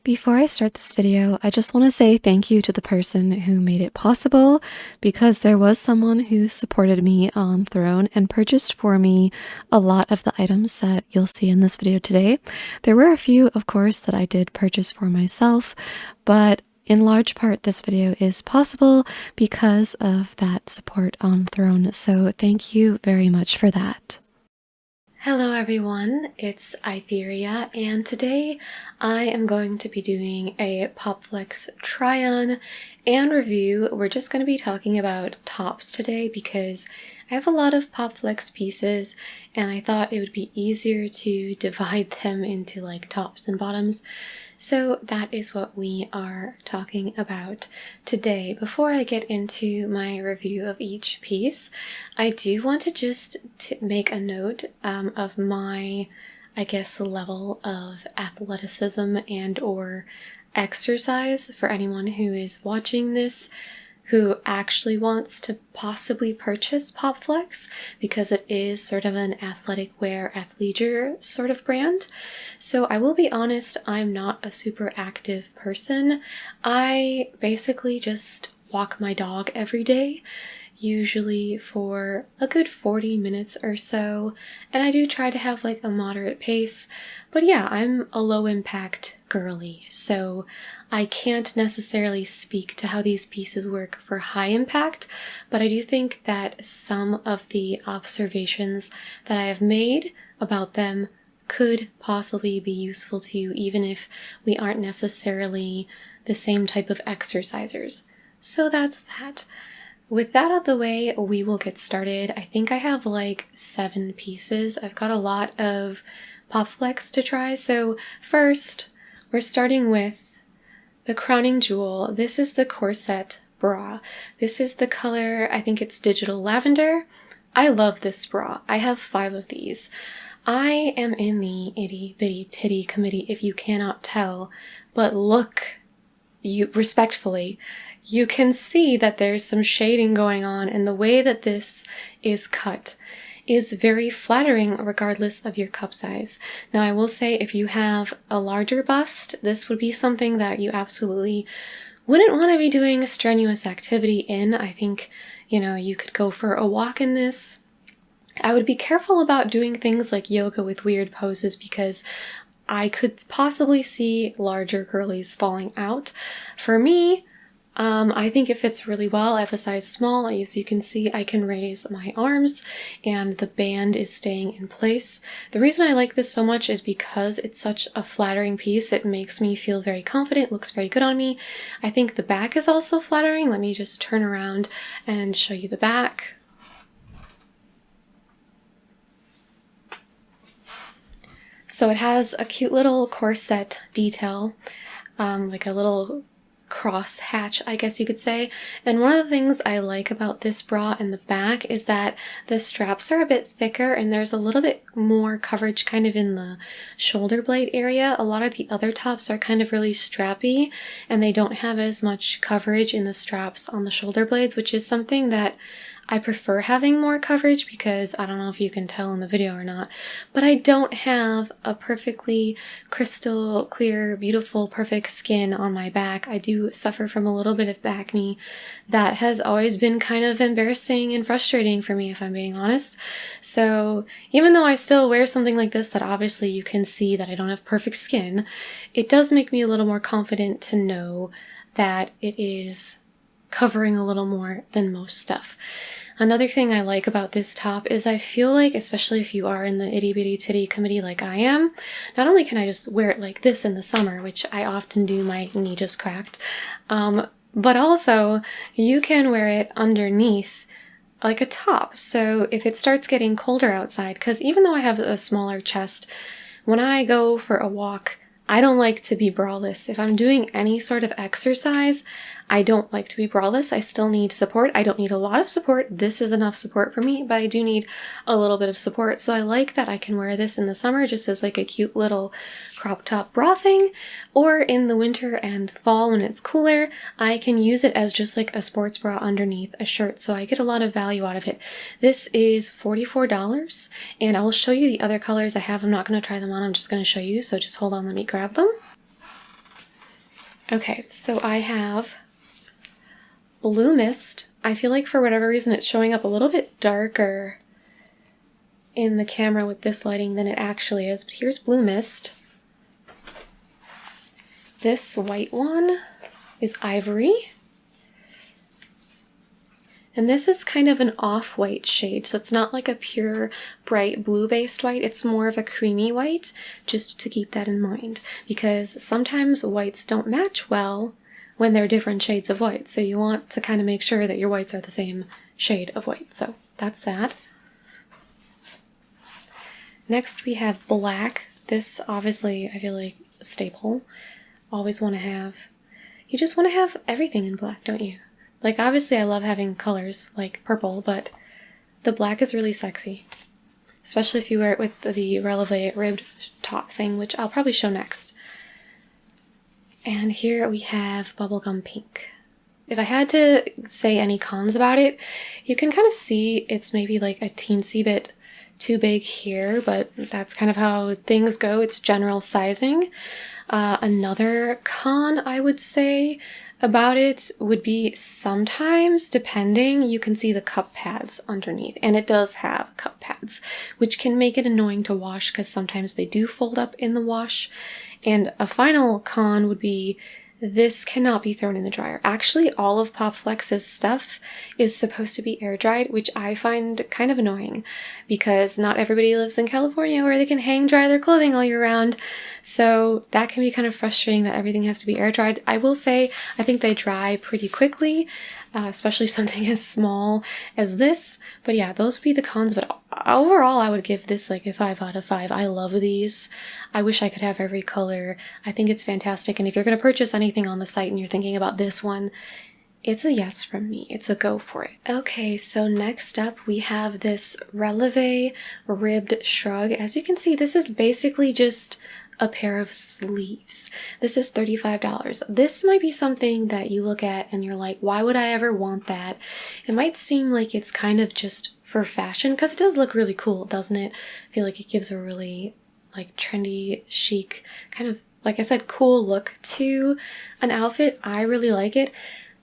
Before I start this video, I just want to say thank you to the person who made it possible, because there was someone who supported me on Throne and purchased for me a lot of the items that you'll see in this video today. There were a few, of course, that I did purchase for myself, but in large part this video is possible because of that support on Throne, so thank you very much for that. Hello everyone, it's Itheria, and today I am going to be doing a Popflex try-on and review. We're just going to be talking about tops today because I have a lot of Popflex pieces and I thought it would be easier to divide them into like tops and bottoms. So that is what we are talking about today. Before I get into my review of each piece, I do want to just make a note of my, I guess, level of athleticism and or exercise for anyone who is watching this who actually wants to possibly purchase Popflex, because it is sort of an athletic wear, athleisure sort of brand. So I will be honest, I'm not a super active person. I basically just walk my dog every day, usually for a good 40 minutes or so, and I do try to have like a moderate pace, but yeah, I'm a low impact girly, so I can't necessarily speak to how these pieces work for high impact, but I do think that some of the observations that I have made about them could possibly be useful to you, even if we aren't necessarily the same type of exercisers. So that's that. With that out of the way, we will get started. I think I have like 7 pieces. I've got a lot of Popflex to try. So first, we're starting with the crowning jewel. This is the Corset Bra. This is the color, I think it's Digital Lavender. I love this bra. I have 5 of these. I am in the itty bitty titty committee, if you cannot tell, but look, respectfully, you can see that there's some shading going on, and the way that this is cut is very flattering regardless of your cup size. Now I will say, if you have a larger bust, this would be something that you absolutely wouldn't want to be doing a strenuous activity in. I think, you could go for a walk in this. I would be careful about doing things like yoga with weird poses, because I could possibly see larger girlies falling out. For me, I think it fits really well. I have a size small. As you can see, I can raise my arms and the band is staying in place. The reason I like this so much is because it's such a flattering piece. It makes me feel very confident, looks very good on me. I think the back is also flattering. Let me just turn around and show you the back. So it has a cute little corset detail, like a little cross hatch, I guess you could say. And one of the things I like about this bra in the back is that the straps are a bit thicker and there's a little bit more coverage kind of in the shoulder blade area. A lot of the other tops are kind of really strappy and they don't have as much coverage in the straps on the shoulder blades, which is something that I prefer having more coverage, because I don't know if you can tell in the video or not, but I don't have a perfectly crystal clear, beautiful, perfect skin on my back. I do suffer from a little bit of acne that has always been kind of embarrassing and frustrating for me, if I'm being honest. So even though I still wear something like this that obviously you can see that I don't have perfect skin, it does make me a little more confident to know that it is covering a little more than most stuff. Another thing I like about this top is I feel like, especially if you are in the itty bitty titty committee like I am, not only can I just wear it like this in the summer, which I often do, my knee just cracked, but also you can wear it underneath like a top. So if it starts getting colder outside, because even though I have a smaller chest, when I go for a walk, I don't like to be braless. If I'm doing any sort of exercise, I don't like to be braless. I still need support. I don't need a lot of support. This is enough support for me, but I do need a little bit of support. So I like that I can wear this in the summer just as like a cute little crop top bra thing, or in the winter and fall when it's cooler, I can use it as just like a sports bra underneath a shirt. So I get a lot of value out of it. This is $44, and I will show you the other colors I have. I'm not going to try them on. I'm just going to show you. So just hold on. Let me grab them. Okay, so I have Blue Mist. I feel like for whatever reason it's showing up a little bit darker in the camera with this lighting than it actually is, but here's Blue Mist. This white one is Ivory. And this is kind of an off-white shade, so it's not like a pure bright blue-based white, it's more of a creamy white, just to keep that in mind, because sometimes whites don't match well when they're different shades of white, so you want to kind of make sure that your whites are the same shade of white, so that's that. Next we have black. This obviously I feel like a staple. Always want to have, you just want to have everything in black, don't you? Like, obviously I love having colors like purple, but the black is really sexy. Especially if you wear it with the Releve ribbed top thing, which I'll probably show next. And here we have Bubblegum Pink. If I had to say any cons about it, you can kind of see it's maybe like a teensy bit too big here, but that's kind of how things go. It's general sizing. Another con, I would say, about it would be sometimes, depending, you can see the cup pads underneath, and it does have cup pads, which can make it annoying to wash because sometimes they do fold up in the wash. And a final con would be this cannot be thrown in the dryer. Actually, all of Popflex's stuff is supposed to be air dried, which I find kind of annoying because not everybody lives in California where they can hang dry their clothing all year round. So that can be kind of frustrating that everything has to be air dried. I will say I think they dry pretty quickly, especially something as small as this. But yeah, those would be the cons. But overall, I would give this like a 5 out of 5. I love these. I wish I could have every color. I think it's fantastic. And if you're going to purchase anything on the site and you're thinking about this one, it's a yes from me. It's a go for it. Okay, so next up we have this Releve ribbed shrug. As you can see, this is basically just a pair of sleeves. This is $35. This might be something that you look at and you're like, why would I ever want that? It might seem like it's kind of just for fashion, because it does look really cool, doesn't it? I feel like it gives a really like trendy, chic, kind of, like I said, cool look to an outfit. I really like it,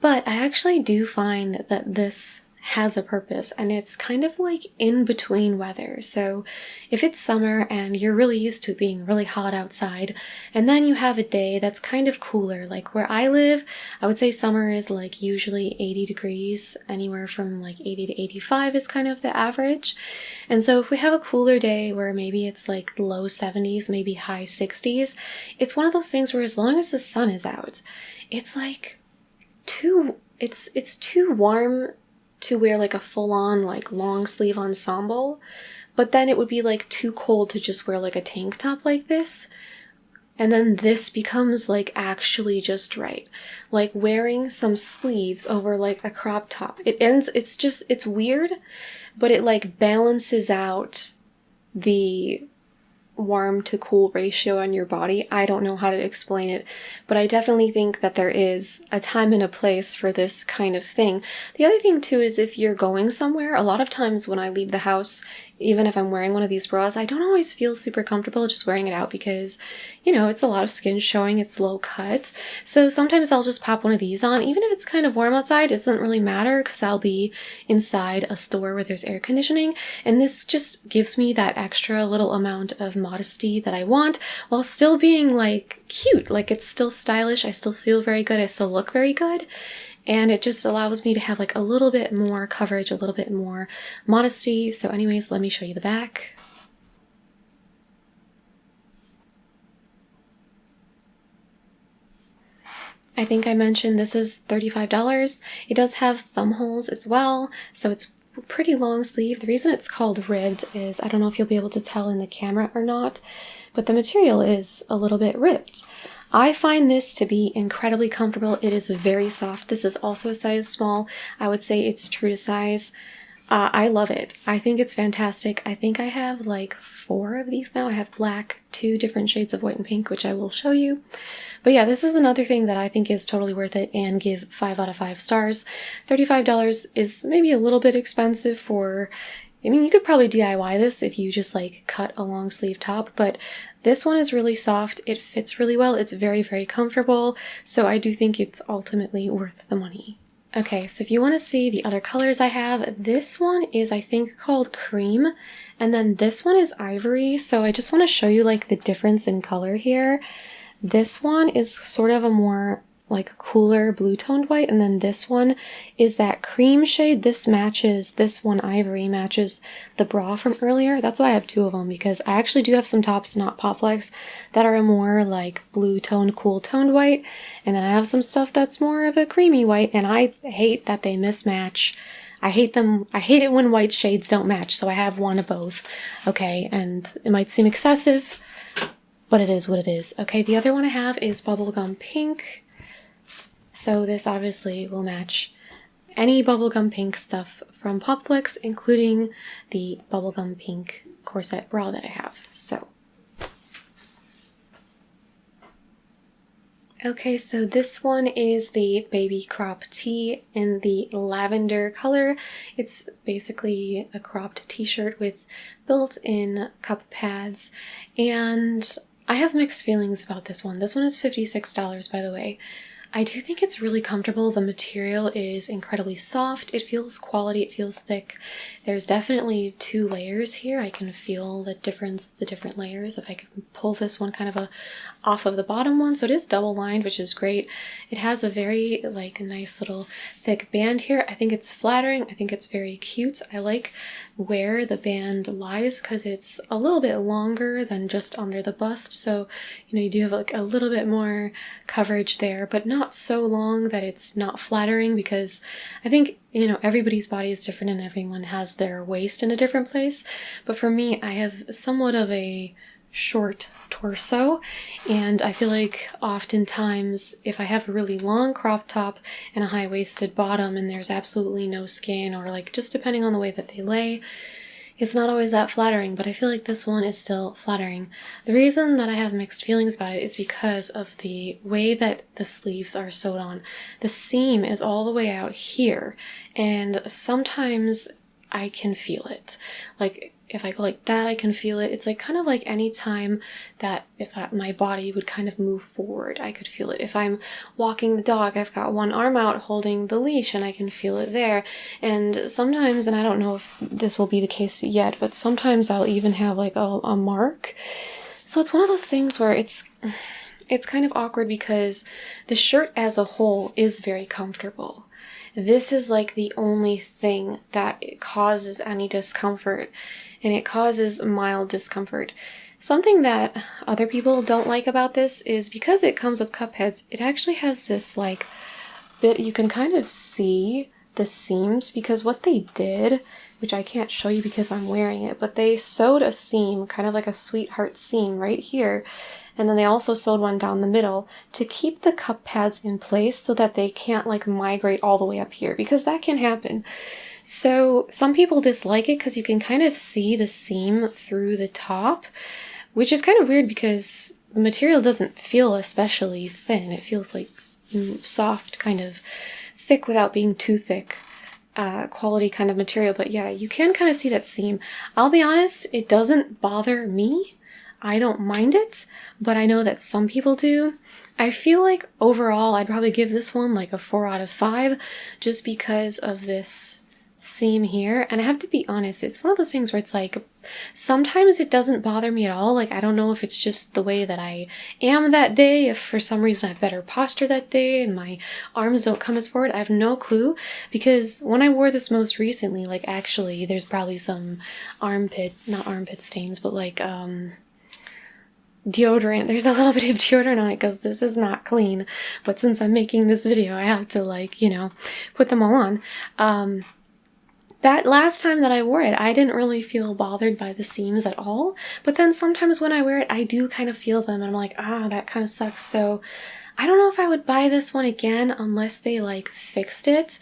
but I actually do find that this has a purpose, and it's kind of like in between weather. So if it's summer and you're really used to it being really hot outside, and then you have a day that's kind of cooler, like where I live, I would say summer is like usually 80 degrees, anywhere from like 80 to 85 is kind of the average. And so if we have a cooler day where maybe it's like low 70s, maybe high 60s, it's one of those things where as long as the sun is out, it's like it's too warm to wear like a full-on like long sleeve ensemble, but then it would be like too cold to just wear like a tank top like this. And then this becomes like actually just right. Like wearing some sleeves over like a crop top. It's weird, but it like balances out the warm to cool ratio on your body. I don't know how to explain it, but I definitely think that there is a time and a place for this kind of thing. The other thing too is if you're going somewhere, a lot of times when I leave the house, even if I'm wearing one of these bras, I don't always feel super comfortable just wearing it out because, you know, it's a lot of skin showing, it's low cut. So sometimes I'll just pop one of these on, even if it's kind of warm outside. It doesn't really matter because I'll be inside a store where there's air conditioning, and this just gives me that extra little amount of modesty that I want while still being like cute. Like it's still stylish, I still feel very good, I still look very good. And it just allows me to have like a little bit more coverage, a little bit more modesty. So anyways, let me show you the back. I think I mentioned this is $35. It does have thumb holes as well, so it's pretty long sleeve. The reason it's called ribbed is, I don't know if you'll be able to tell in the camera or not, but the material is a little bit ripped. I find this to be incredibly comfortable. It is very soft. This is also a size small. I would say it's true to size. I love it. I think it's fantastic. I think I have like 4 of these now. I have black, 2 different shades of white and pink, which I will show you. But yeah, this is another thing that I think is totally worth it and give 5 out of 5 stars. $35 is maybe a little bit expensive for, I mean, you could probably DIY this if you just like cut a long sleeve top, but This one is really soft. It fits really well. It's very, very comfortable. So I do think it's ultimately worth the money. Okay, so if you want to see the other colors I have, this one is I think called Cream, and then this one is Ivory. So I just want to show you like the difference in color here. This one is sort of a more like cooler blue toned white, and then this one is that cream shade. This matches, this one Ivory matches the bra from earlier. That's why I have two of them, because I actually do have some tops, not Popflex, that are a more like blue toned, cool toned white, and then I have some stuff that's more of a creamy white, and I hate that they mismatch. I hate them. I hate it when white shades don't match, so I have one of both. Okay, and it might seem excessive, but it is what it is. Okay, the other one I have is Bubblegum Pink. So this obviously will match any bubblegum pink stuff from Popflex, including the bubblegum pink corset bra that I have. So, okay, so this one is the baby crop tee in the lavender color. It's basically a cropped t-shirt with built-in cup pads, and I have mixed feelings about this one. This one is $56, by the way. I do think it's really comfortable. The material is incredibly soft. It feels quality. It feels thick. There's definitely two layers here. I can feel the difference, the different layers. If I can pull this one kind of off of the bottom one. So it is double lined, which is great. It has a very like nice little thick band here. I think it's flattering. I think it's very cute. I like where the band lies because it's a little bit longer than just under the bust. So, you know, you do have like a little bit more coverage there, but not so long that it's not flattering, because I think, you know, everybody's body is different and everyone has their waist in a different place. But for me, I have somewhat of a short torso, and I feel like oftentimes if I have a really long crop top and a high-waisted bottom and there's absolutely no skin, or like just depending on the way that they lay, it's not always that flattering, but I feel like this one is still flattering. The reason that I have mixed feelings about it is because of the way that the sleeves are sewed on. The seam is all the way out here, and sometimes I can feel it. Like, if I go like that, I can feel it. It's like kind of like any time that my body would kind of move forward, I could feel it. If I'm walking the dog, I've got one arm out holding the leash and I can feel it there. And sometimes, and I don't know if this will be the case yet, but sometimes I'll even have like a mark. So it's one of those things where it's kind of awkward because the shirt as a whole is very comfortable. This is like the only thing that causes any discomfort, and it causes mild discomfort. Something that other people don't like about this is because it comes with cup heads, it actually has this like bit, you can kind of see the seams, because what they did, which I can't show you because I'm wearing it, but they sewed a seam, kind of like a sweetheart seam right here. And then they also sewed one down the middle to keep the cup pads in place so that they can't like migrate all the way up here, because that can happen. So some people dislike it because you can kind of see the seam through the top, which is kind of weird because the material doesn't feel especially thin. It feels like soft, kind of thick without being too thick. Quality kind of material. But yeah, you can kind of see that seam. I'll be honest, it doesn't bother me. I don't mind it, but I know that some people do. I feel like overall I'd probably give this one like a 4 out of 5 just because of this seam here. And I have to be honest, it's one of those things where it's like sometimes it doesn't bother me at all. Like, I don't know if it's just the way that I am that day, if for some reason I have better posture that day and my arms don't come as forward. I have no clue, because when I wore this most recently, like actually there's probably some not armpit stains, but like deodorant. There's a little bit of deodorant on it because this is not clean. But since I'm making this video, I have to like, you know, put them all on. That last time that I wore it, I didn't really feel bothered by the seams at all. But then sometimes when I wear it, I do kind of feel them and I'm like, that kind of sucks. So I don't know if I would buy this one again unless they like fixed it.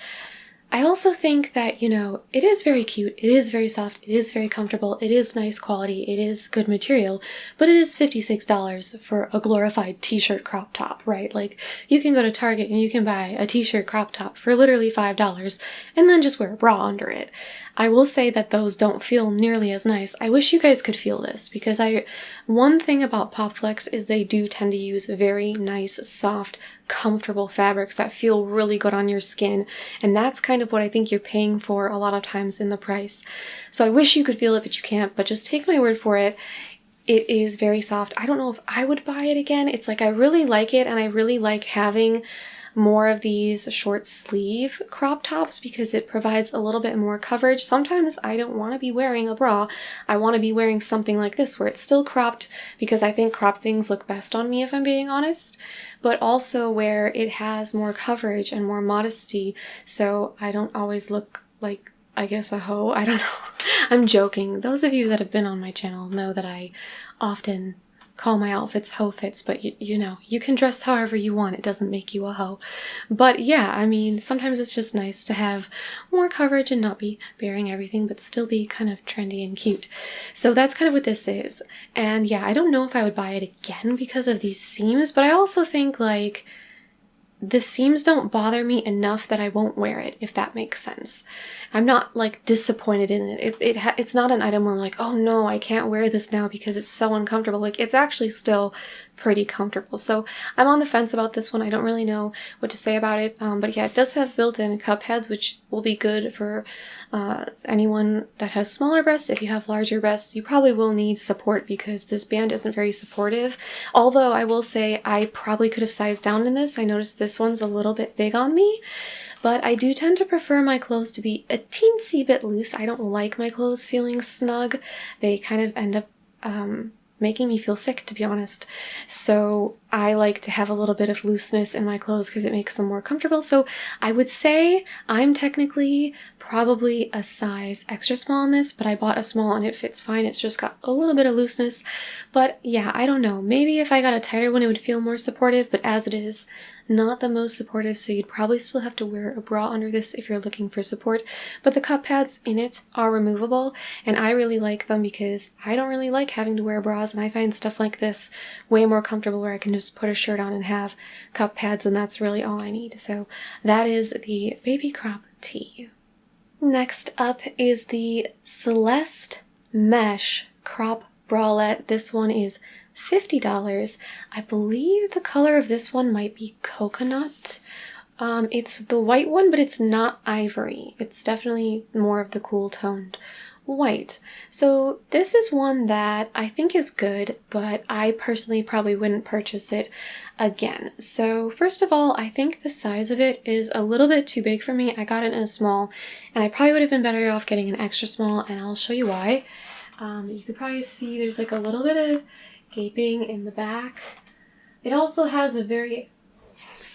I also think that, you know, it is very cute, it is very soft, it is very comfortable, it is nice quality, it is good material, but it is $56 for a glorified t-shirt crop top, right? Like, you can go to Target and you can buy a t-shirt crop top for literally $5 and then just wear a bra under it. I will say that those don't feel nearly as nice. I wish you guys could feel this because one thing about Popflex is they do tend to use very nice, soft, comfortable fabrics that feel really good on your skin, and that's kind of what I think you're paying for a lot of times in the price. So I wish you could feel it, but you can't, but just take my word for it. It is very soft. I don't know if I would buy it again. It's like I really like it, and I really like having more of these short sleeve crop tops because it provides a little bit more coverage. Sometimes I don't want to be wearing a bra. I want to be wearing something like this where it's still cropped because I think cropped things look best on me if I'm being honest, but also where it has more coverage and more modesty so I don't always look like, I guess, a hoe. I don't know. I'm joking. Those of you that have been on my channel know that I often call my outfits hoe fits, but you know, you can dress however you want. It doesn't make you a hoe. But yeah, I mean, sometimes it's just nice to have more coverage and not be bearing everything, but still be kind of trendy and cute. So that's kind of what this is. And yeah, I don't know if I would buy it again because of these seams, but I also think like the seams don't bother me enough that I won't wear it, if that makes sense. I'm not like disappointed in it. It's not an item where I'm like, oh no, I can't wear this now because it's so uncomfortable. Like, it's actually still pretty comfortable. So I'm on the fence about this one. I don't really know what to say about it. But yeah, it does have built-in cup heads, which will be good for anyone that has smaller breasts. If you have larger breasts, you probably will need support because this band isn't very supportive. Although I will say I probably could have sized down in this. I noticed this one's a little bit big on me. But I do tend to prefer my clothes to be a teensy bit loose. I don't like my clothes feeling snug. They kind of end up making me feel sick, to be honest. So I like to have a little bit of looseness in my clothes because it makes them more comfortable. So I would say I'm technically probably a size extra small in this, but I bought a small and it fits fine. It's just got a little bit of looseness. But yeah, I don't know. Maybe if I got a tighter one, it would feel more supportive, but as it is, not the most supportive, so you'd probably still have to wear a bra under this if you're looking for support. But the cup pads in it are removable, and I really like them because I don't really like having to wear bras, and I find stuff like this way more comfortable where I can just put a shirt on and have cup pads, and that's really all I need. So that is the baby crop tee. Next up is the Celeste mesh crop bralette. This one is $50. I believe the color of this one might be coconut. It's the white one, but it's not ivory. It's definitely more of the cool toned white. So this is one that I think is good, but I personally probably wouldn't purchase it again. So first of all, I think the size of it is a little bit too big for me. I got it in a small, and I probably would have been better off getting an extra small, and I'll show you why. You could probably see there's like a little bit of gaping in the back. It also has a very,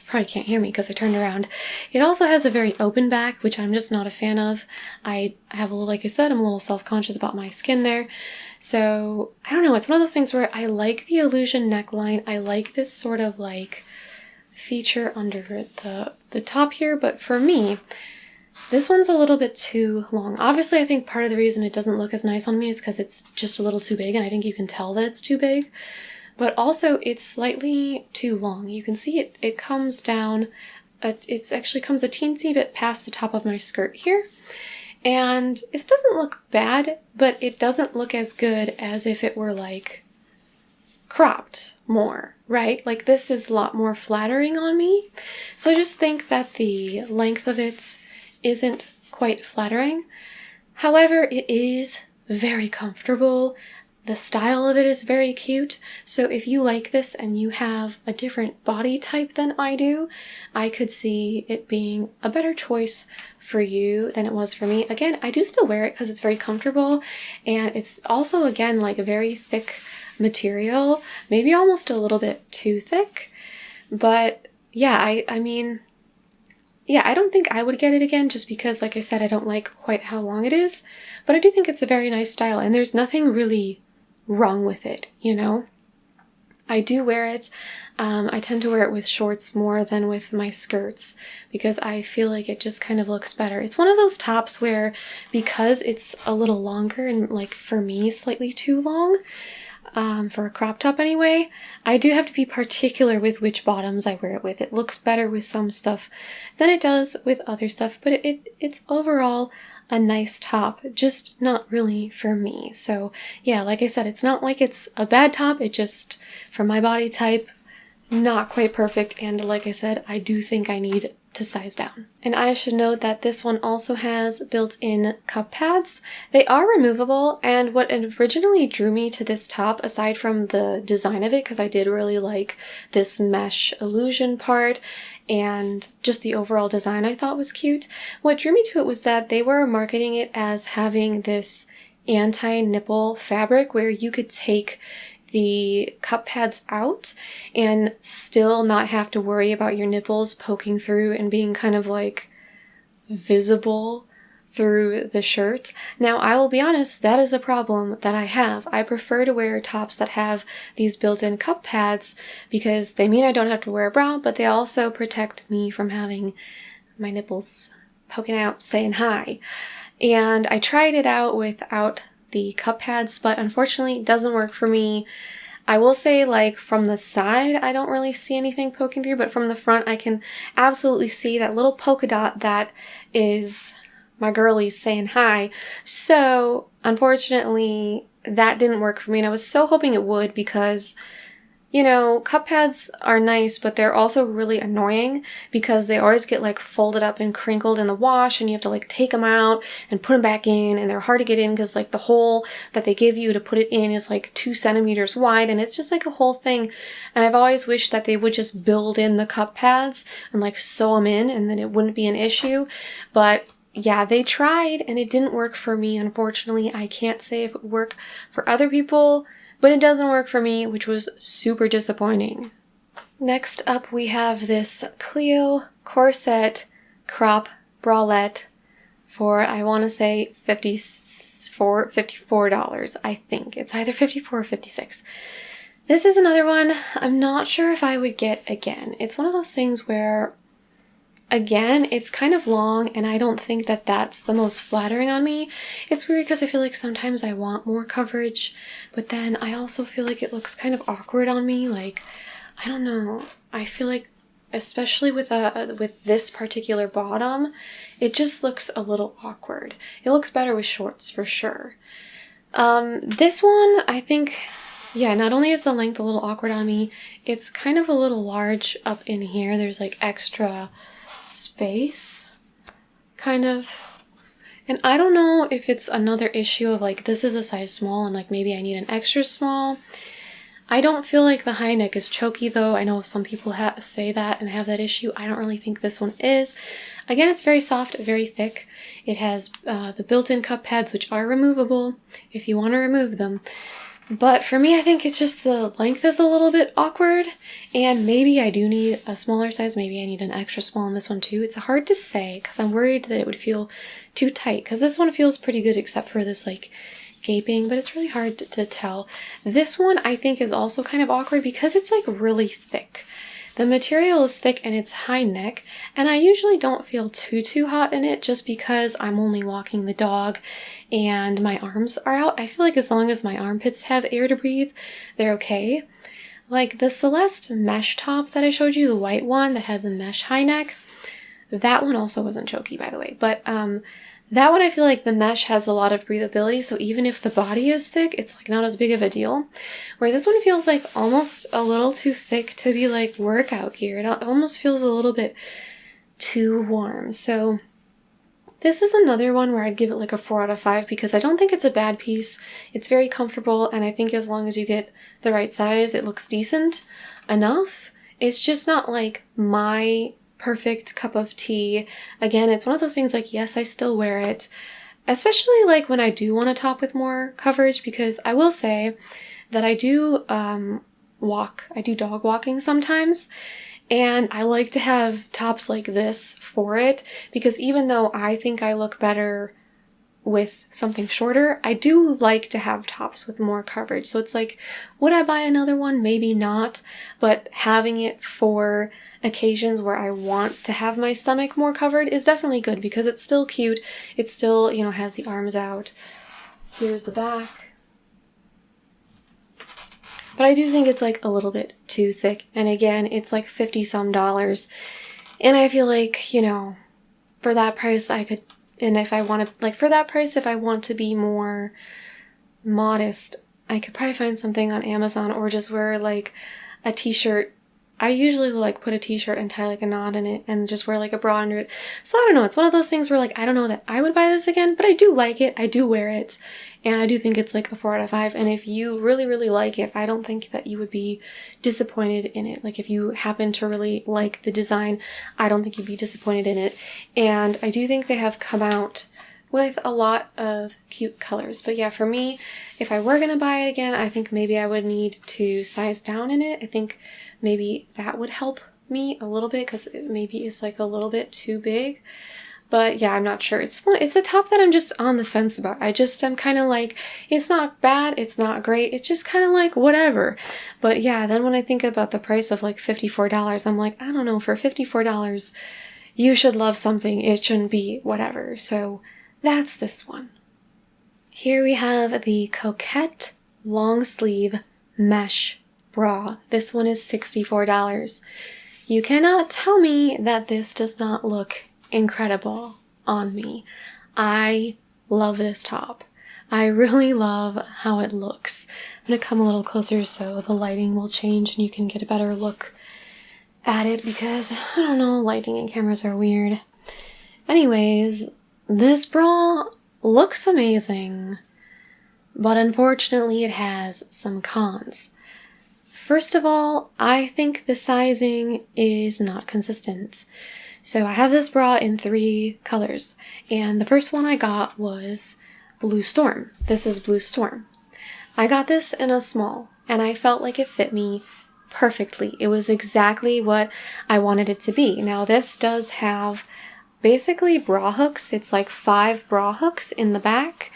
probably can't hear me because I turned around. It also has a very open back, which I'm just not a fan of. I have a little, like I said, I'm a little self-conscious about my skin there. So I don't know, it's one of those things where I like the illusion neckline. I like this sort of like feature under the top here, but for me, this one's a little bit too long. Obviously, I think part of the reason it doesn't look as nice on me is because it's just a little too big, and I think you can tell that it's too big. But also, it's slightly too long. You can see it comes down, it actually comes a teensy bit past the top of my skirt here. And it doesn't look bad, but it doesn't look as good as if it were like cropped more, right? Like this is a lot more flattering on me. So I just think that the length of it isn't quite flattering. However, it is very comfortable. The style of it is very cute. So if you like this and you have a different body type than I do, I could see it being a better choice for you than it was for me. Again, I do still wear it because it's very comfortable, and it's also, again, like a very thick material, maybe almost a little bit too thick. But yeah, I mean, yeah, I don't think I would get it again just because, like I said, I don't like quite how long it is, but I do think it's a very nice style, and there's nothing really wrong with it, you know? I do wear it. I tend to wear it with shorts more than with my skirts because I feel like it just kind of looks better. It's one of those tops where, because it's a little longer and, like, for me, slightly too long, for a crop top anyway, I do have to be particular with which bottoms I wear it with. It looks better with some stuff than it does with other stuff, but it's overall a nice top, just not really for me. So yeah, like I said, it's not like it's a bad top, it just, for my body type, not quite perfect. And like I said, I do think I need to size down. And I should note that this one also has built-in cup pads. They are removable, and what originally drew me to this top, aside from the design of it, because I did really like this mesh illusion part, and just the overall design I thought was cute. What drew me to it was that they were marketing it as having this anti-nipple fabric where you could take the cup pads out and still not have to worry about your nipples poking through and being kind of like visible through the shirt. Now, I will be honest, that is a problem that I have. I prefer to wear tops that have these built-in cup pads because they mean I don't have to wear a bra, but they also protect me from having my nipples poking out saying hi. And I tried it out without the cup pads, but unfortunately it doesn't work for me. I will say, like, from the side I don't really see anything poking through, but from the front I can absolutely see that little polka dot that is my girlies saying hi. So unfortunately that didn't work for me, and I was so hoping it would, because you know, cup pads are nice, but they're also really annoying because they always get like folded up and crinkled in the wash, and you have to like take them out and put them back in, and they're hard to get in because like the hole that they give you to put it in is like 2 centimeters wide, and it's just like a whole thing. And I've always wished that they would just build in the cup pads and like sew them in, and then it wouldn't be an issue. But yeah, they tried and it didn't work for me, unfortunately. I can't say if it would work for other people, but it doesn't work for me, which was super disappointing. Next up, we have this Cleo corset crop bralette for, I want to say, $54, I think. It's either $54 or $56. This is another one I'm not sure if I would get again. It's one of those things where, again, it's kind of long, and I don't think that that's the most flattering on me. It's weird because I feel like sometimes I want more coverage, but then I also feel like it looks kind of awkward on me. Like, I don't know. I feel like, especially with this particular bottom, it just looks a little awkward. It looks better with shorts for sure. This one, I think, yeah, not only is the length a little awkward on me, it's kind of a little large up in here. There's like extra space, kind of. And I don't know if it's another issue of like, this is a size small and like maybe I need an extra small. I don't feel like the high neck is choky though. I know some people say that and have that issue. I don't really think this one is. Again, it's very soft, very thick. It has the built-in cup pads, which are removable if you want to remove them. But for me, I think it's just the length is a little bit awkward, and maybe I do need a smaller size. Maybe I need an extra small in this one too. It's hard to say because I'm worried that it would feel too tight, because this one feels pretty good except for this like gaping, but it's really hard to tell. This one I think is also kind of awkward because it's like really thick. The material is thick and it's high neck, and I usually don't feel too hot in it just because I'm only walking the dog and my arms are out. I feel like as long as my armpits have air to breathe, they're okay. Like the Celeste mesh top that I showed you, the white one that had the mesh high neck, that one also wasn't choky, by the way, but that one I feel like the mesh has a lot of breathability, so even if the body is thick, it's like not as big of a deal. Where this one feels like almost a little too thick to be like workout gear. It almost feels a little bit too warm. So this is another one where I'd give it like a 4 out of 5 because I don't think it's a bad piece. It's very comfortable, and I think as long as you get the right size, it looks decent enough. It's just not like my perfect cup of tea. Again, it's one of those things like, yes, I still wear it, especially like when I do want a top with more coverage, because I will say that I do dog walking sometimes, and I like to have tops like this for it, because even though I think I look better with something shorter, I do like to have tops with more coverage. So it's like, would I buy another one? Maybe not, but having it for occasions where I want to have my stomach more covered is definitely good, because it's still cute. It still, you know, has the arms out. Here's the back. But I do think it's like a little bit too thick. And again, it's like $50 some. And I feel like, you know, for that price, I could And if I want to, like for that price, if I want to be more modest, I could probably find something on Amazon or just wear like a t-shirt. I usually will like put a t-shirt and tie like a knot in it and just wear like a bra under it. So I don't know, it's one of those things where like I don't know that I would buy this again, but I do like it, I do wear it, and I do think it's like a 4 out of 5. And if you really, really like it, I don't think that you would be disappointed in it. Like if you happen to really like the design, I don't think you'd be disappointed in it. And I do think they have come out with a lot of cute colors. But yeah, for me, if I were gonna buy it again, I think maybe I would need to size down in it. I think maybe that would help me a little bit because maybe it's like a little bit too big. But yeah, I'm not sure. It's a top that I'm just on the fence about. I'm kind of like, it's not bad, it's not great, it's just kind of like whatever. But yeah, then when I think about the price of like $54, I'm like, I don't know, for $54, you should love something. It shouldn't be whatever. So that's this one. Here we have the Coquette long sleeve mesh bra. This one is $64. You cannot tell me that this does not look incredible on me. I love this top. I really love how it looks. I'm gonna come a little closer so the lighting will change and you can get a better look at it because, I don't know, lighting and cameras are weird. Anyways, this bra looks amazing, but unfortunately it has some cons. First of all, I think the sizing is not consistent. So I have this bra in 3 colors, and the first one I got was Blue Storm. This is Blue Storm. I got this in a small, and I felt like it fit me perfectly. It was exactly what I wanted it to be. Now this does have basically bra hooks. It's like 5 bra hooks in the back,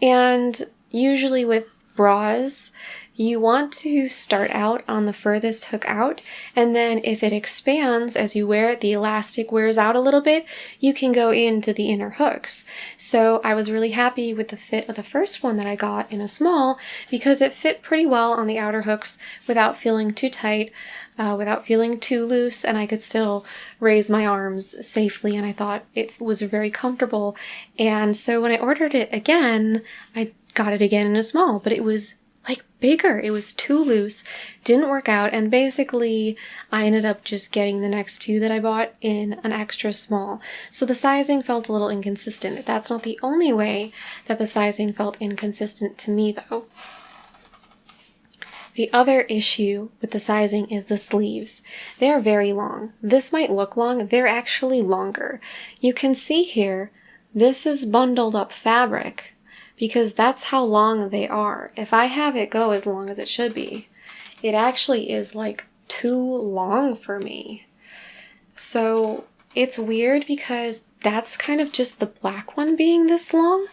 and usually with bras, you want to start out on the furthest hook out, and then if it expands as you wear it, the elastic wears out a little bit, you can go into the inner hooks. So I was really happy with the fit of the first one that I got in a small because it fit pretty well on the outer hooks without feeling too tight, without feeling too loose, and I could still raise my arms safely, and I thought it was very comfortable. And so when I ordered it again, I got it again in a small, but it was like bigger. It was too loose, didn't work out, and basically I ended up just getting the next 2 that I bought in an extra small. So the sizing felt a little inconsistent. That's not the only way that the sizing felt inconsistent to me though. The other issue with the sizing is the sleeves. They are very long. This might look long, they're actually longer. You can see here, this is bundled up fabric, because that's how long they are. If I have it go as long as it should be, it actually is like too long for me. So it's weird because that's kind of just the black one being this long.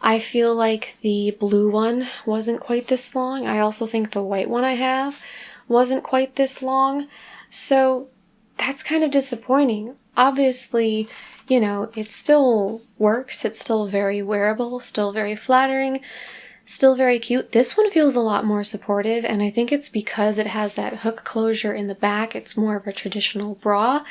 I feel like the blue one wasn't quite this long. I also think the white one I have wasn't quite this long. So that's kind of disappointing. Obviously, you know, it still works. It's still very wearable, still very flattering, still very cute. This one feels a lot more supportive, and I think it's because it has that hook closure in the back. It's more of a traditional bra,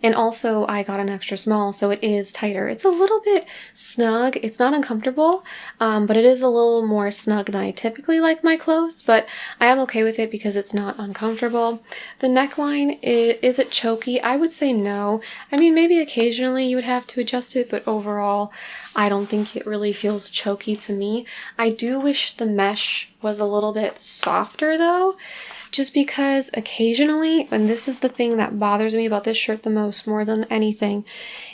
and also I got an extra small, so it is tighter. It's a little bit snug. It's not uncomfortable, but it is a little more snug than I typically like my clothes, but I am okay with it because it's not uncomfortable. The neckline, is it choky? I would say no. I mean, maybe occasionally you would have to adjust it, but overall, I don't think it really feels choky to me. I do wish the mesh was a little bit softer though, just because occasionally, and this is the thing that bothers me about this shirt the most more than anything,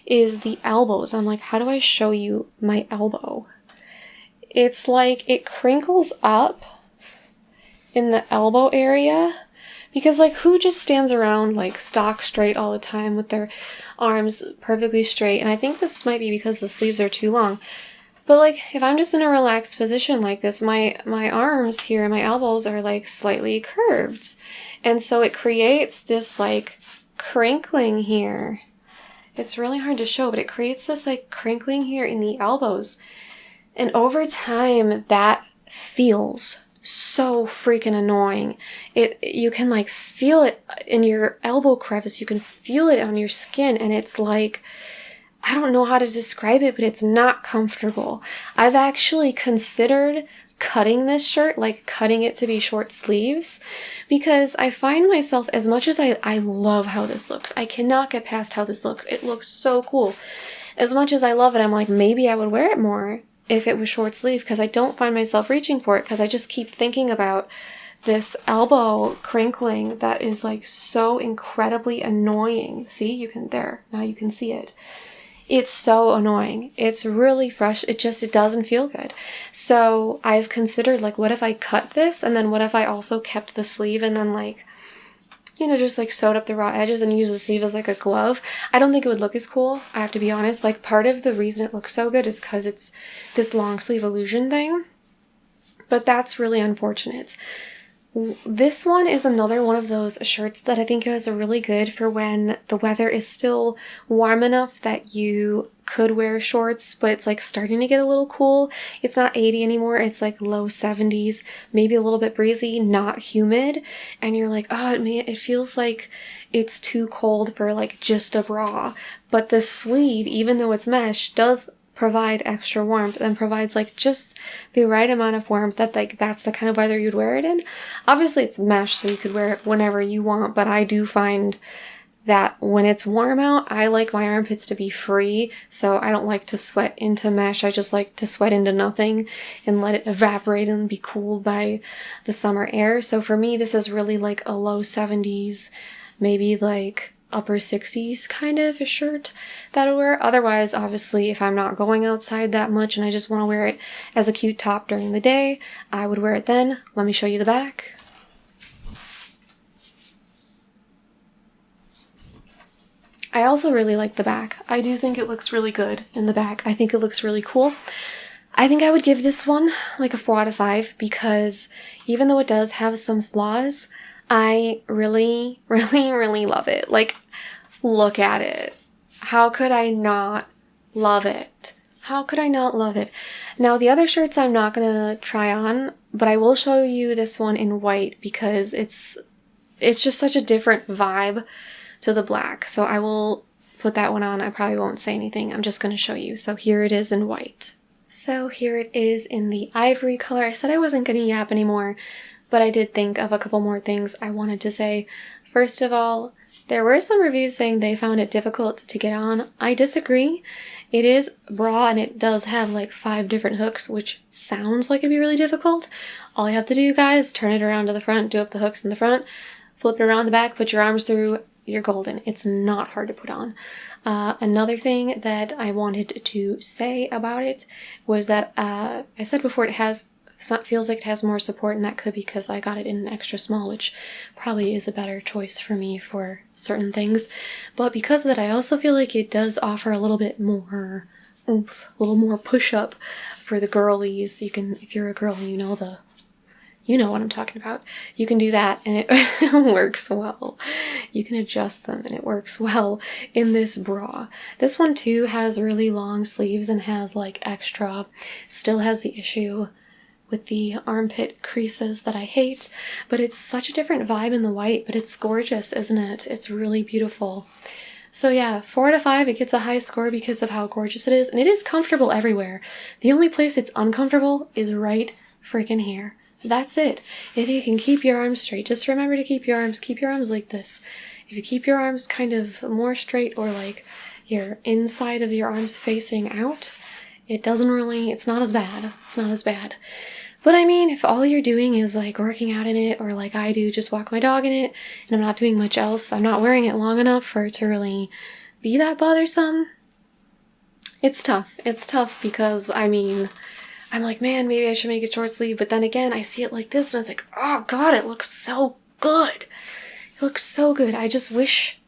is the elbows. I'm like, how do I show you my elbow? It's like it crinkles up in the elbow area, because like who just stands around like stock straight all the time with their arms perfectly straight? And I think this might be because the sleeves are too long. But like if I'm just in a relaxed position like this, my arms here and my elbows are like slightly curved. And so it creates this like crinkling here. It's really hard to show, but it creates this like crinkling here in the elbows. And over time that feels so freaking annoying. You can like feel it in your elbow crevice, you can feel it on your skin, and it's like, I don't know how to describe it, but it's not comfortable. I've actually considered cutting this shirt, like cutting it to be short sleeves, because I find myself, as much as I love how this looks, I cannot get past how this looks. It looks so cool. As much as I love it, I'm like, maybe I would wear it more if it was short sleeve, because I don't find myself reaching for it, because I just keep thinking about this elbow crinkling that is like so incredibly annoying. See, you can, there, now you can see it. It's so annoying. It's really fresh. It doesn't feel good. So I've considered, like, what if I cut this, and then what if I also kept the sleeve and then, like, you know, just like sewed up the raw edges and use the sleeve as like a glove. I don't think it would look as cool, I have to be honest. Like, part of the reason it looks so good is because it's this long sleeve illusion thing. But that's really unfortunate. This one is another one of those shirts that I think is really good for when the weather is still warm enough that you could wear shorts, but it's like starting to get a little cool. It's not 80 anymore, it's like low 70s, maybe a little bit breezy, not humid, and you're like, oh, it feels like it's too cold for like just a bra. But the sleeve, even though it's mesh, does provide extra warmth and provides like just the right amount of warmth that like that's the kind of weather you'd wear it in. Obviously it's mesh, so you could wear it whenever you want, but I do find that when it's warm out, I like my armpits to be free, so I don't like to sweat into mesh. I just like to sweat into nothing and let it evaporate and be cooled by the summer air. So for me, this is really like a low 70s, maybe like upper 60s kind of a shirt that I wear. Otherwise, obviously, if I'm not going outside that much and I just want to wear it as a cute top during the day, I would wear it then. Let me show you the back. I also really like the back. I do think it looks really good in the back. I think it looks really cool. I think I would give this one like a 4 out of 5 because even though it does have some flaws, I really, really, really love it. Like, look at it. How could I not love it? How could I not love it? Now, the other shirts I'm not going to try on, but I will show you this one in white because it's just such a different vibe to the black. So I will put that one on. I probably won't say anything. I'm just going to show you. So here it is in white. So here it is in the ivory color. I said I wasn't going to yap anymore, but I did think of a couple more things I wanted to say. First of all, there were some reviews saying they found it difficult to get on. I disagree. It is bra and it does have like 5 different hooks, which sounds like it'd be really difficult. All you have to do, guys, turn it around to the front, do up the hooks in the front, flip it around the back, put your arms through, you're golden. It's not hard to put on. Another thing that I wanted to say about it was that I said before feels like it has more support, and that could be because I got it in an extra small, which probably is a better choice for me for certain things. But because of that, I also feel like it does offer a little bit more oomph, a little more push-up for the girlies. You can, if you're a girl, you know what I'm talking about. You can do that and it works well. You can adjust them and it works well in this bra. This one too has really long sleeves and has like extra, still has the issue with the armpit creases that I hate, but it's such a different vibe in the white, but it's gorgeous, isn't it? It's really beautiful. So yeah, 4 out of 5, it gets a high score because of how gorgeous it is, and it is comfortable everywhere. The only place it's uncomfortable is right freaking here. That's it. If you can keep your arms straight, just remember to keep your arms like this. If you keep your arms kind of more straight or like your inside of your arms facing out, it's not as bad. It's not as bad. But I mean, if all you're doing is like working out in it, or like I do, just walk my dog in it, and I'm not doing much else, I'm not wearing it long enough for it to really be that bothersome, it's tough. It's tough because, I mean, I'm like, man, maybe I should make it short sleeve, but then again, I see it like this, and it's like, oh god, it looks so good. It looks so good. I just wish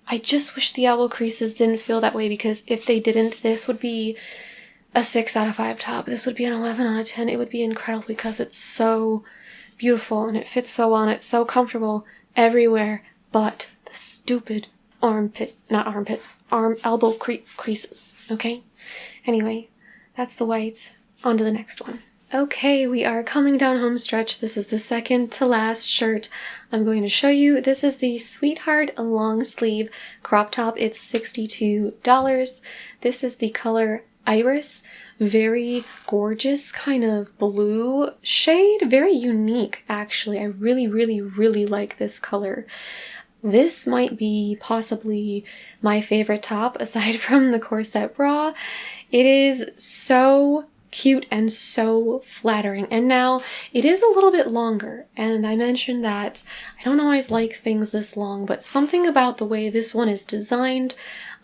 the elbow creases didn't feel that way, because if they didn't, this would be a 6 out of 5 top. This would be an 11 out of 10. It would be incredible because it's so beautiful and it fits so well and it's so comfortable everywhere but the stupid elbow creases, okay? Anyway, that's the white. On to the next one. Okay, we are coming down home stretch. This is the second to last shirt I'm going to show you. This is the Sweetheart long sleeve crop top. It's $62. This is the color Iris. Very gorgeous kind of blue shade. Very unique, actually. I really, really, really like this color. This might be possibly my favorite top aside from the Corset Bra. It is so cute and so flattering. And now it is a little bit longer, and I mentioned that I don't always like things this long, but something about the way this one is designed,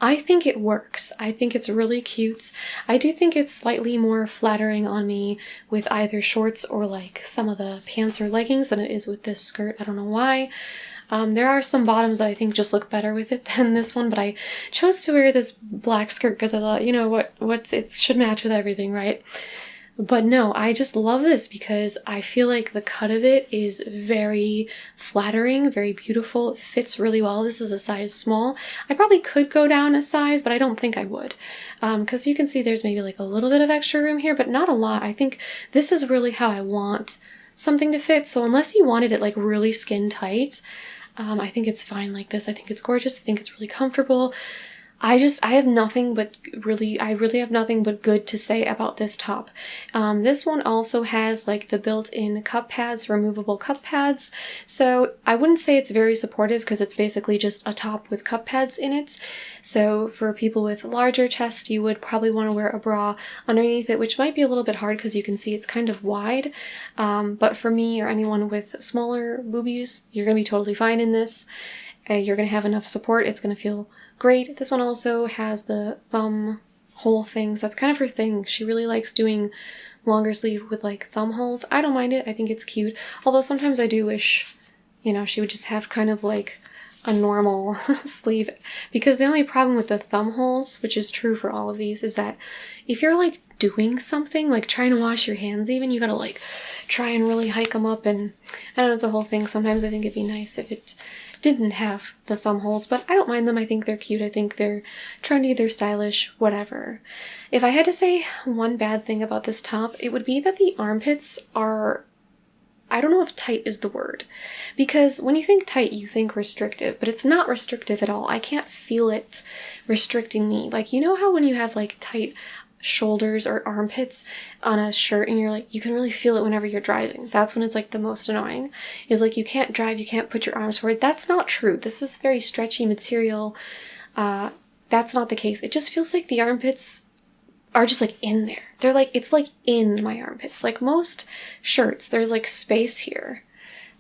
I think it works. I think it's really cute. I do think it's slightly more flattering on me with either shorts or like some of the pants or leggings than it is with this skirt. I don't know why. There are some bottoms that I think just look better with it than this one, but I chose to wear this black skirt because I thought, you know, it should match with everything, right? But no, I just love this because I feel like the cut of it is very flattering, very beautiful. It fits really well. This is a size small. I probably could go down a size, but I don't think I would. Because you can see there's maybe like a little bit of extra room here, but not a lot. I think this is really how I want something to fit. So unless you wanted it like really skin tight, I think it's fine like this. I think it's gorgeous. I think it's really comfortable. I have nothing but I really have nothing but good to say about this top. This one also has like the built-in cup pads, removable cup pads. So I wouldn't say it's very supportive because it's basically just a top with cup pads in it. So for people with larger chests, you would probably want to wear a bra underneath it, which might be a little bit hard because you can see it's kind of wide. But for me or anyone with smaller boobies, you're going to be totally fine in this. You're going to have enough support. It's going to feel great. This one also has the thumb hole things. That's kind of her thing. She really likes doing longer sleeve with like thumb holes. I don't mind it. I think it's cute. Although sometimes I do wish, you know, she would just have kind of like a normal sleeve, because the only problem with the thumb holes, which is true for all of these, is that if you're like doing something, like trying to wash your hands even, you gotta like try and really hike them up, and I don't know, it's a whole thing. Sometimes I think it'd be nice if it didn't have the thumb holes, but I don't mind them. I think they're cute. I think they're trendy, they're stylish, whatever. If I had to say one bad thing about this top, it would be that the armpits are, I don't know if tight is the word, because when you think tight, you think restrictive, but it's not restrictive at all. I can't feel it restricting me. Like, you know how when you have like tight shoulders or armpits on a shirt and you're like, you can really feel it whenever you're driving. That's when it's like the most annoying, is like you can't drive, you can't put your arms forward. That's not true. This is very stretchy material. That's not the case. It just feels like the armpits are just like in there. They're like, it's like in my armpits. Like most shirts, there's like space here.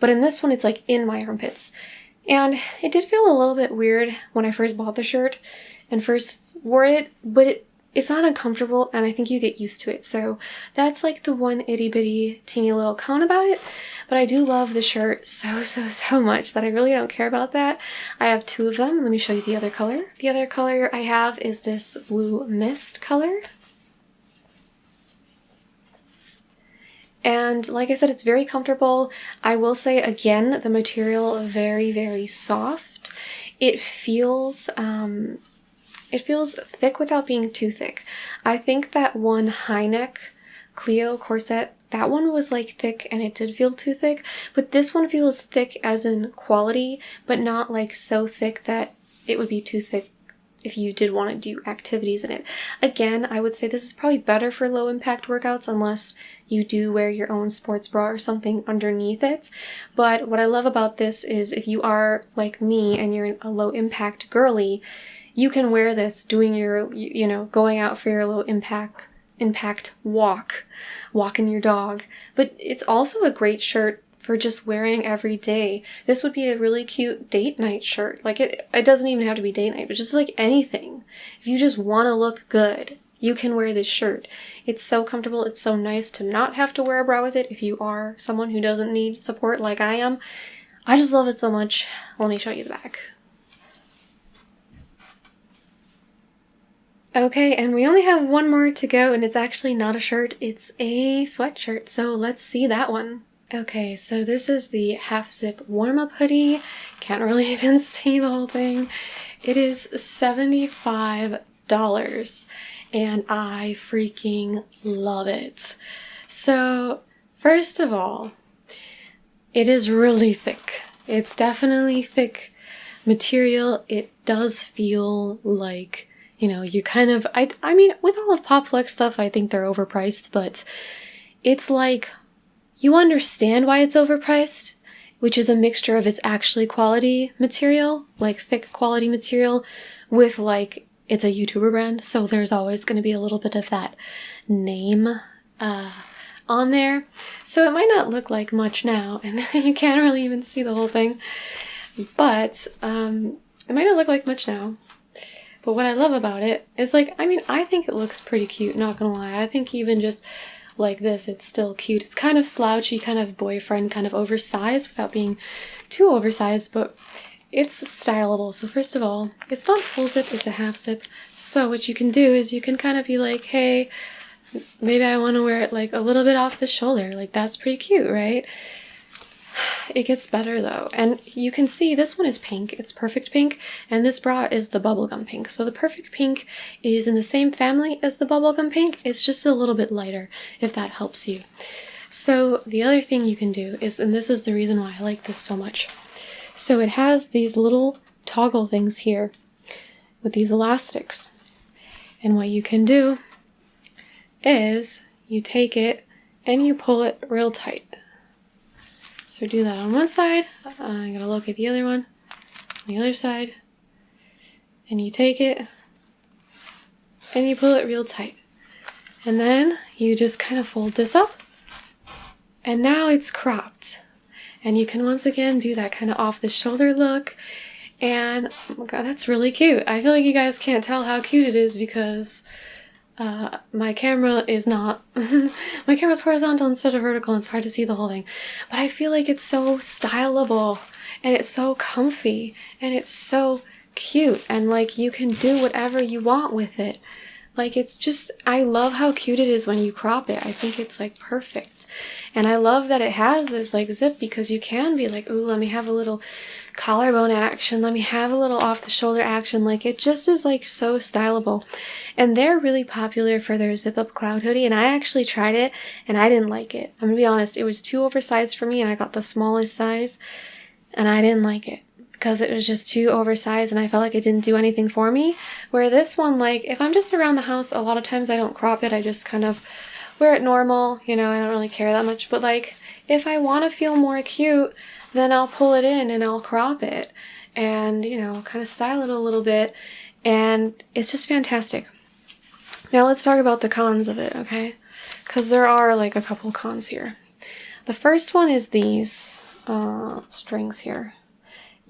But in this one, it's like in my armpits. And it did feel a little bit weird when I first bought the shirt and first wore it, but it's not uncomfortable, and I think you get used to it. So that's like the one itty bitty teeny little con about it. But I do love the shirt so much that I really don't care about that. I have two of them. Let me show you the other color. The other color I have is this blue mist color. And like I said, it's very comfortable. I will say again, the material very, very soft. It feels thick without being too thick. I think that one high neck Cleo corset, that one was like thick and it did feel too thick, but this one feels thick as in quality, but not like so thick that it would be too thick if you did want to do activities in it. Again, I would say this is probably better for low impact workouts unless you do wear your own sports bra or something underneath it. But what I love about this is if you are like me and you're a low impact girly, you can wear this doing your, you know, going out for your low impact walking your dog. But it's also a great shirt for just wearing every day. This would be a really cute date night shirt. Like it doesn't even have to be date night, but just like anything. If you just want to look good, you can wear this shirt. It's so comfortable. It's so nice to not have to wear a bra with it if you are someone who doesn't need support like I am. I just love it so much. Let me show you the back. Okay, and we only have one more to go, and it's actually not a shirt, it's a sweatshirt, so let's see that one. Okay, so this is the half zip warm-up hoodie. Can't really even see the whole thing. It is $75, and I freaking love it. So, first of all, it is really thick. It's definitely thick material. It does feel like, you know, you kind of, I mean, with all of Popflex stuff, I think they're overpriced, but it's like, you understand why it's overpriced, which is a mixture of it's actually quality material, like thick quality material, with like, it's a YouTuber brand, so there's always going to be a little bit of that name on there. So it might not look like much now, and you can't really even see the whole thing, but it might not look like much now. But what I love about it is, like, I mean, I think it looks pretty cute, not gonna lie. I think even just like this, it's still cute. It's kind of slouchy, kind of boyfriend, kind of oversized without being too oversized, but it's stylable. So first of all, it's not full zip, it's a half zip. So what you can do is you can kind of be like, hey, maybe I want to wear it like a little bit off the shoulder. Like, that's pretty cute, right? It gets better though. And you can see this one is pink. It's perfect pink. And this bra is the bubblegum pink. So the perfect pink is in the same family as the bubblegum pink. It's just a little bit lighter, if that helps you. So the other thing you can do is, and this is the reason why I like this so much. So it has these little toggle things here with these elastics. And what you can do is you take it and you pull it real tight. So do that on one side. I'm gonna look at the other one, on the other side, and you take it and you pull it real tight. And then you just kind of fold this up, and now it's cropped. And you can once again do that kind of off the shoulder look. And oh my god, that's really cute. I feel like you guys can't tell how cute it is because my camera is not, my camera's horizontal instead of vertical, and it's hard to see the whole thing. But I feel like it's so stylable, and it's so comfy, and it's so cute, and like you can do whatever you want with it. Like, it's just, I love how cute it is when you crop it. I think it's like perfect. And I love that it has this like zip, because you can be like, ooh, let me have a little collarbone action, let me have a little off the shoulder action. Like, it just is like so stylable. And they're really popular for their zip up cloud hoodie, and I actually tried it and I didn't like it. I'm gonna be honest, it was too oversized for me, and I got the smallest size and I didn't like it because it was just too oversized and I felt like it didn't do anything for me. Where this one, like, if I'm just around the house, a lot of times I don't crop it, I just kind of wear it normal, you know, I don't really care that much. But like, if I want to feel more cute, then I'll pull it in and I'll crop it and, you know, kind of style it a little bit, and it's just fantastic. Now let's talk about the cons of it, okay? Because there are like a couple cons here. The first one is these strings here.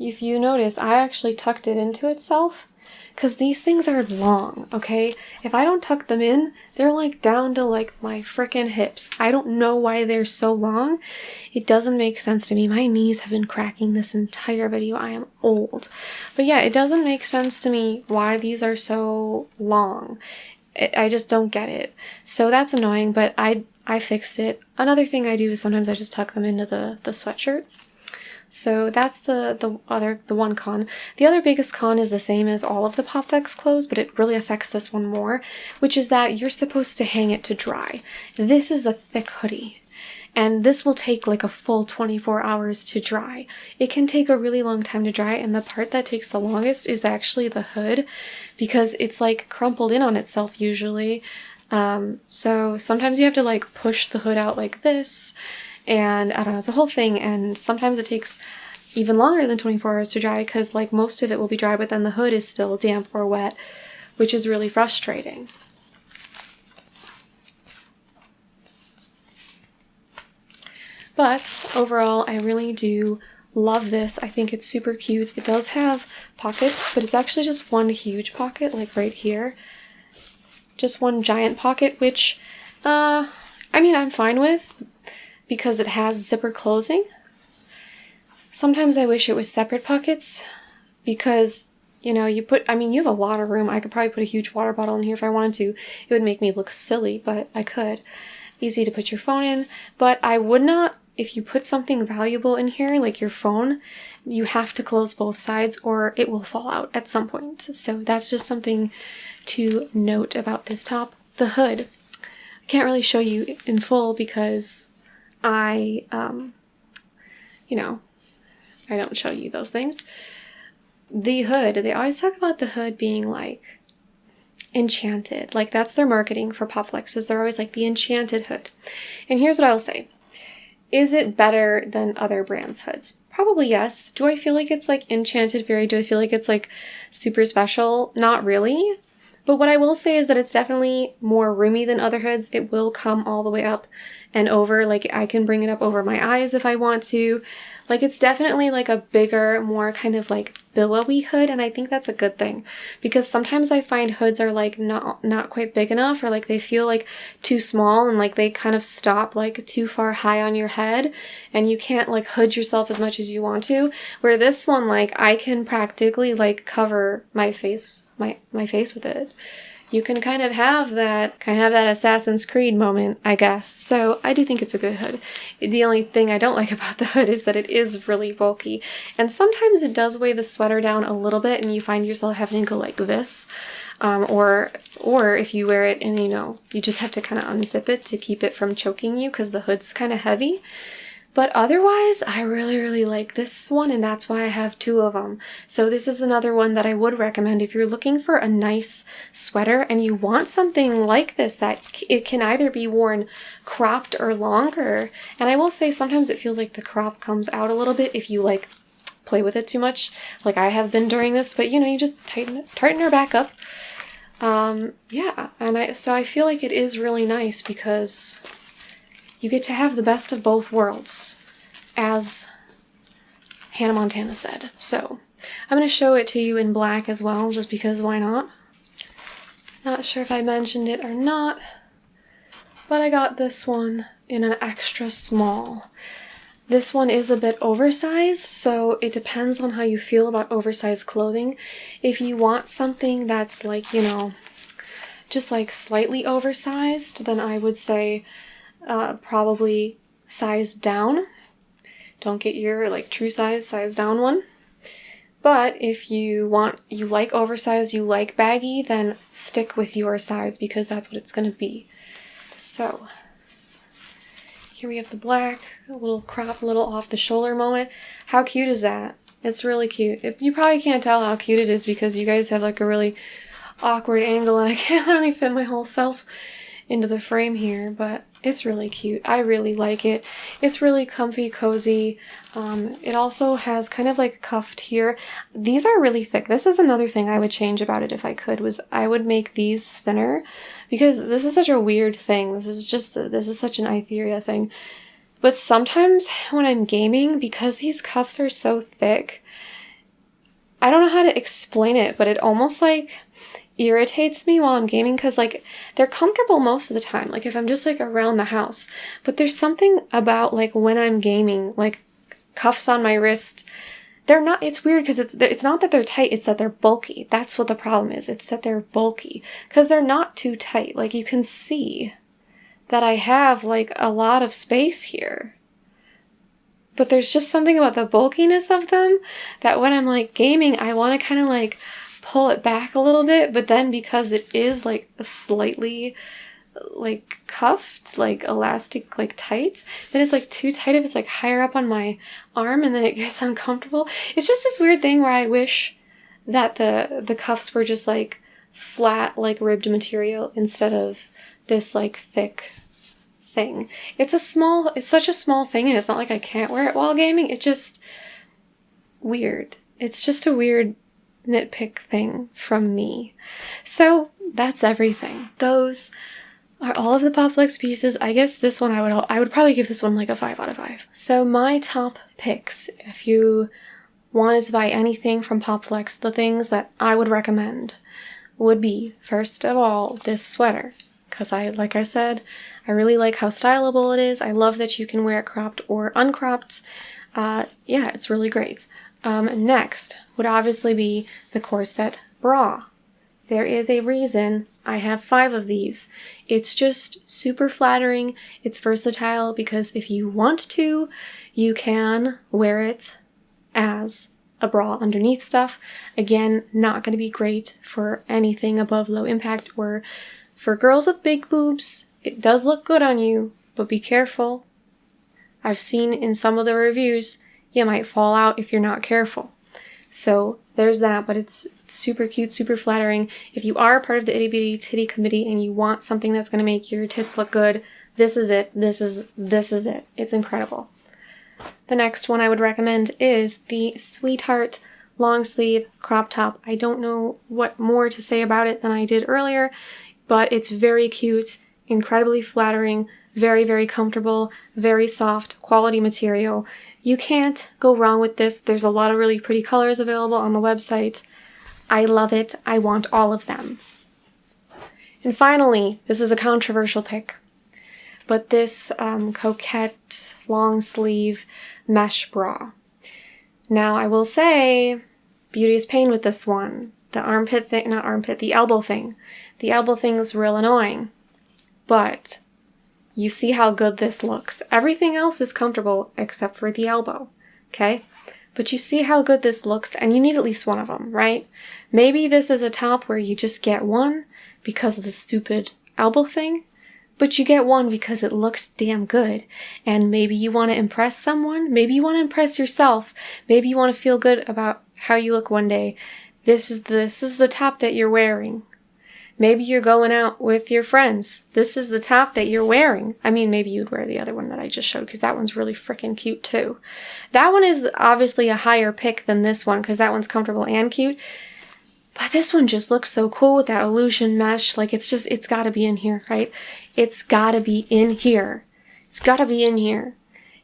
If you notice, I actually tucked it into itself because these things are long, okay? If I don't tuck them in, they're like down to like my frickin' hips. I don't know why they're so long. It doesn't make sense to me. My knees have been cracking this entire video. I am old. But yeah, it doesn't make sense to me why these are so long. I just don't get it. So that's annoying, but I fixed it. Another thing I do is sometimes I just tuck them into the sweatshirt. So that's the one con. The other biggest con is the same as all of the Popflex clothes, but it really affects this one more, which is that you're supposed to hang it to dry. This is a thick hoodie, and this will take like a full 24 hours to dry. It can take a really long time to dry, and the part that takes the longest is actually the hood, because it's like crumpled in on itself usually. So sometimes you have to like push the hood out like this, and I don't know, it's a whole thing, and sometimes it takes even longer than 24 hours to dry because like most of it will be dry, but then the hood is still damp or wet, which is really frustrating. But overall, I really do love this. I think it's super cute. It does have pockets, but it's actually just one huge pocket, like right here. Just one giant pocket, which, I mean, I'm fine with, because it has zipper closing. Sometimes I wish it was separate pockets, because, you know, you have a lot of room. I could probably put a huge water bottle in here if I wanted to. It would make me look silly, but I could. Easy to put your phone in, but I would not, if you put something valuable in here, like your phone, you have to close both sides or it will fall out at some point. So that's just something to note about this top. The hood. can't really show you in full because I, you know, I don't show you those things. The hood, they always talk about the hood being like enchanted. Like that's their marketing for Popflex, is they're always like the enchanted hood. And here's what I will say. Is it better than other brands' hoods? Probably yes. Do I feel like it's like enchanted fairy? Do I feel like it's like super special? Not really. But what I will say is that it's definitely more roomy than other hoods. It will come all the way up and over. Like I can bring it up over my eyes if I want to. Like it's definitely like a bigger, more kind of like billowy hood, and I think that's a good thing because sometimes I find hoods are like not quite big enough, or like they feel like too small and like they kind of stop like too far high on your head and you can't like hood yourself as much as you want to. Where this one, like I can practically like cover my face, my face with it. You can kind of have that Assassin's Creed moment, I guess. So I do think it's a good hood. The only thing I don't like about the hood is that it is really bulky. And sometimes it does weigh the sweater down a little bit and you find yourself having to go like this. Or if you wear it and, you know, you just have to kind of unzip it to keep it from choking you because the hood's kind of heavy. But otherwise, I really, really like this one, and that's why I have two of them. So this is another one that I would recommend if you're looking for a nice sweater and you want something like this that it can either be worn cropped or longer. And I will say sometimes it feels like the crop comes out a little bit if you like play with it too much, like I have been during this, but you know, you just tighten her back up. Yeah, and so I feel like it is really nice because you get to have the best of both worlds, as Hannah Montana said. So I'm going to show it to you in black as well, just because why not? Not sure if I mentioned it or not, but I got this one in an extra small. This one is a bit oversized, so it depends on how you feel about oversized clothing. If you want something that's like, you know, just like slightly oversized, then I would say probably size down. Don't get your like true size down one. But if you like oversized, you like baggy, then stick with your size because that's what it's going to be. So here we have the black, a little crop, a little off the shoulder moment. How cute is that? It's really cute. You probably can't tell how cute it is because you guys have like a really awkward angle and I can't really fit my whole self into the frame here, but it's really cute. I really like it. It's really comfy, cozy. It also has kind of like cuffed here. These are really thick. This is another thing I would change about it if I could, was I would make these thinner because this is such a weird thing. This is such an Etheria thing. But sometimes when I'm gaming, because these cuffs are so thick, I don't know how to explain it, but it almost like irritates me while I'm gaming because like they're comfortable most of the time, like if I'm just like around the house, but there's something about like when I'm gaming, like cuffs on my wrist, they're not, it's weird because it's not that they're tight, it's that they're bulky. That's what the problem is. It's that they're bulky because they're not too tight. Like you can see that I have like a lot of space here, but there's just something about the bulkiness of them that when I'm like gaming, I want to kind of like pull it back a little bit, but then because it is like slightly like cuffed, like elastic, like tight, then it's like too tight if it's like higher up on my arm and then it gets uncomfortable. It's just this weird thing where I wish that the cuffs were just like flat, like ribbed material instead of this like thick thing. It's such a small thing and it's not like I can't wear it while gaming. It's just weird. It's just a weird nitpick thing from me. So that's everything. Those are all of the Popflex pieces. I guess this one I would probably give this one like a 5 out of 5. So my top picks, if you wanted to buy anything from Popflex, the things that I would recommend would be, first of all, this sweater. Because like I said, I really like how stylable it is. I love that you can wear it cropped or uncropped. Yeah, it's really great. Next would obviously be the Corset Bra. There is a reason I have 5 of these. It's just super flattering. It's versatile because if you want to, you can wear it as a bra underneath stuff. Again, not going to be great for anything above low impact or for girls with big boobs. It does look good on you, but be careful. I've seen in some of the reviews, you might fall out if you're not careful. So there's that, but it's super cute, super flattering. If you are a part of the Itty Bitty Titty Committee and you want something that's going to make your tits look good, this is it. This is it. It's incredible. The next one I would recommend is the Sweetheart long sleeve crop top. I don't know what more to say about it than I did earlier, but it's very cute, incredibly flattering, very, very comfortable, very soft, quality material. You can't go wrong with this. There's a lot of really pretty colors available on the website. I love it. I want all of them. And finally, this is a controversial pick, but this Coquette long sleeve mesh bra. Now, I will say, beauty is pain with this one. The armpit thing, not armpit, the elbow thing. The elbow thing is real annoying, but you see how good this looks. Everything else is comfortable except for the elbow, okay? But you see how good this looks, and you need at least one of them, right? Maybe this is a top where you just get one because of the stupid elbow thing, but you get one because it looks damn good. And maybe you want to impress someone. Maybe you want to impress yourself. Maybe you want to feel good about how you look one day. This is the top that you're wearing. Maybe you're going out with your friends. This is the top that you're wearing. I mean, maybe you'd wear the other one that I just showed because that one's really freaking cute too. That one is obviously a higher pick than this one because that one's comfortable and cute. But this one just looks so cool with that illusion mesh. Like, it's gotta be in here, right? It's gotta be in here. It's gotta be in here.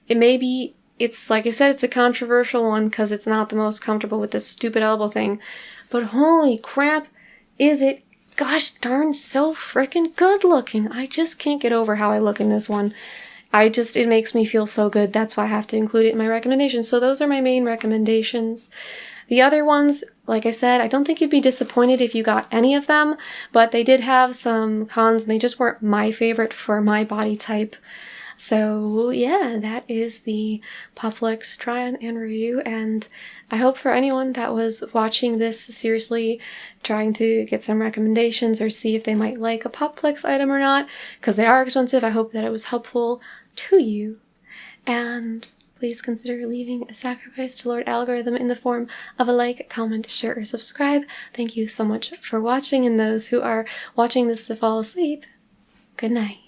It's like I said, it's a controversial one because it's not the most comfortable with this stupid elbow thing. But holy crap, is it gosh darn so freaking good looking. I just can't get over how I look in this one. It makes me feel so good. That's why I have to include it in my recommendations. So those are my main recommendations. The other ones, like I said, I don't think you'd be disappointed if you got any of them, but they did have some cons and they just weren't my favorite for my body type. So yeah, that is the Popflex try-on and review, and I hope for anyone that was watching this seriously trying to get some recommendations or see if they might like a Popflex item or not, because they are expensive, I hope that it was helpful to you. And please consider leaving a sacrifice to Lord Algorithm in the form of a like, comment, share, or subscribe. Thank you so much for watching, and those who are watching this to fall asleep, good night.